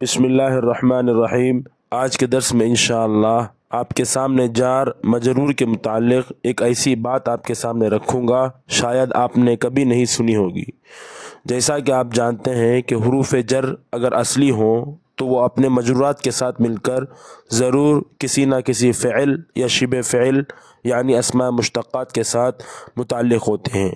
بسم اللہ الرحمن الرحیم۔ آج کے درس میں انشاءاللہ آپ کے سامنے جار مجرور کے متعلق ایک ایسی بات آپ کے سامنے رکھوں گا شاید آپ نے کبھی نہیں سنی ہوگی۔ جیسا کہ آپ جانتے ہیں کہ حروف جر اگر اصلی ہوں تو وہ اپنے مجرورات کے ساتھ مل کر ضرور کسی نہ کسی فعل یا شبہ فعل یعنی اسماء مشتقات کے ساتھ متعلق ہوتے ہیں،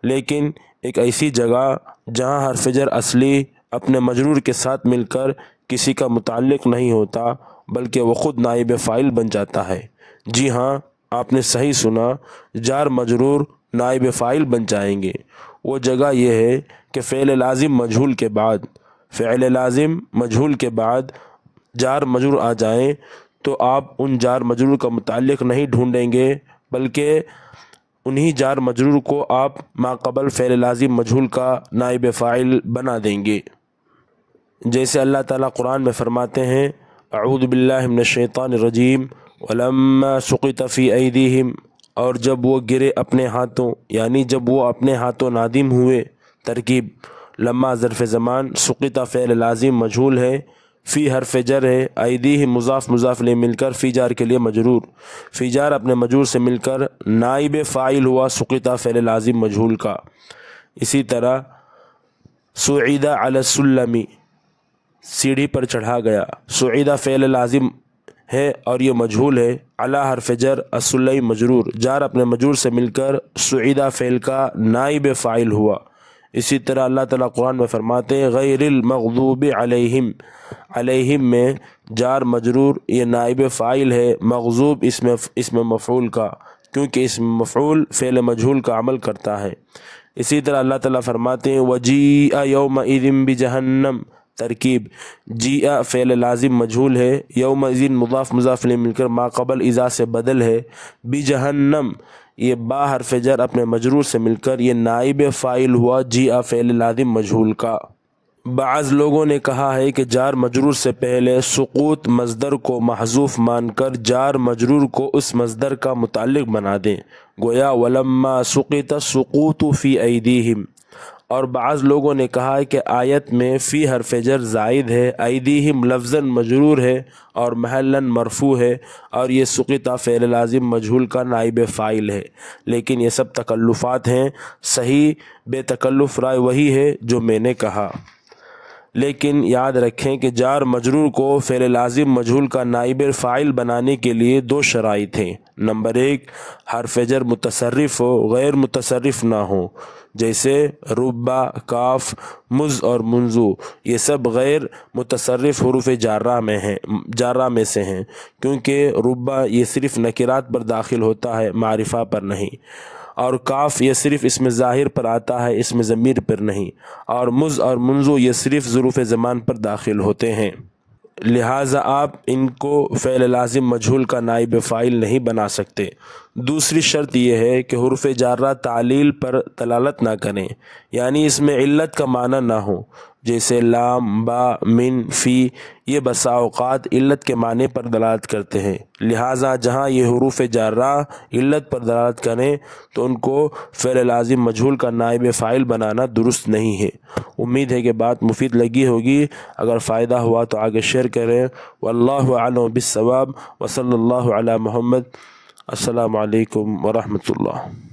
لیکن ایک ایسی جگہ جہاں حرف جر اصلی اپنے مجرور کے ساتھ مل کر کسی کا متعلق نہیں ہوتا بلکہ وہ خود نائب فاعل بن جاتا ہے۔ جی ہاں، آپ نے صحیح سنا، جار مجرور نائب فاعل بن جائیں گے۔ وہ جگہ یہ ہے کہ فعل لازم مجہول کے بعد جار مجرور آ جائیں تو آپ ان جار مجرور کا متعلق نہیں ڈھونڈیں گے بلکہ انہی جار مجرور کو آپ ماقبل فعل لازم مجہول کا نائب فاعل بنا دیں گے، جیسے اللہ تعالیٰ قرآن میں فرماتے ہیں اعوذ باللہ من الشیطان الرجیم ولما سقط فی ایدیہم، اور جب وہ گرے اپنے ہاتھوں یعنی جب وہ اپنے ہاتھوں نادم ہوئے۔ ترکیب لما ظرف زمان، سقط فعل لازم مجہول ہے، فی حرف جر ہے، ایدیہم مضاف مضاف لے مل کر فی جار کے لیے مجرور، فی جار اپنے مجرور سے مل کر نائب فاعل ہوا سقط فعل لازم مجہول کا۔ اسی طرح صعد علی السلم، سیڑھی پر چڑھا گیا، صعد فعل لازم ہے اور یہ مجہول ہے، علی حرف جر، السلم مجرور، جار اپنے مجرور سے مل کر صعد فعل کا نائب فاعل ہوا۔ اسی طرح اللہ تعالیٰ قرآن میں فرماتے ہیں غیر المغضوب علیہم، علیہم میں جار مجرور یہ نائب فاعل ہے، مغضوب اسم مفعول کا، کیونکہ اسم مفعول فعل مجہول کا عمل کرتا ہے۔ اسی طرح اللہ تعالیٰ فرماتے ہیں وجیء یومئذ بجہنم، ترکیب جیء فعل لازم مجہول ہے، یومئذ مضاف مضاف لے مل کر ماقبل اذا سے بدل ہے، بجہنم یہ با حرف جر اپنے مجرور سے مل کر یہ نائب فاعل ہوا جیء فعل لازم مجہول کا۔ بعض لوگوں نے کہا ہے کہ جار مجرور سے پہلے سقوط مصدر کو محذوف مان کر جار مجرور کو اس مصدر کا متعلق بنا دیں، گویا ولما سقط السقوط فی ایدیہم۔ اور بعض لوگوں نے کہا ہے کہ آیت میں فی حرف جر زائد ہے، ایدیہم لفظاً مجرور ہے اور محلاً مرفوع ہے، اور یہ سقط فعل لازم مجہول کا نائب فاعل ہے، لیکن یہ سب تکلفات ہیں، صحیح بے تکلف رائے وہی ہے جو میں نے کہا۔ لیکن یاد رکھیں کہ جار مجرور کو فعل لازم مجہول کا نائب فاعل بنانے کے لیے دو شرائط ہیں۔ نمبر 1، حرف جر متصرف ہو، غیر متصرف نہ ہو، جیسے ربا، کاف، مز اور منذ، یہ سب غیر متصرف حروف جارہ میں سے ہیں، کیونکہ ربا یہ صرف نکرات پر داخل ہوتا ہے، معرفہ پر نہیں، اور کاف یہ صرف اسم ظاہر پر آتا ہے، اسم ضمیر پر نہیں، اور مز اور منذ یہ صرف ظروف زمان پر داخل ہوتے ہیں، لہٰذا آپ ان کو فعل لازم مجہول کا نائب فاعل نہیں بنا سکتے۔ دوسری شرط یہ ہے کہ حروف جارہ تعلیل پر دلالت نہ کریں، یعنی اس میں علت کا معنی نہ ہو، جیسے لام، با، من، فی، یہ بسا اوقات علت کے معنی پر دلالت کرتے ہیں، لہٰذا جہاں یہ حروف جارہ علت پر دلالت کریں تو ان کو فعل لازم مجہول کا نائب فاعل بنانا درست نہیں ہے۔ امید ہے کہ بات مفید لگی ہوگی، اگر فائدہ ہوا تو آگے شیئر کریں۔ واللہ اعلم بالصواب، وصلی اللہ علی محمد۔ السلام علیکم ورحمۃ اللہ۔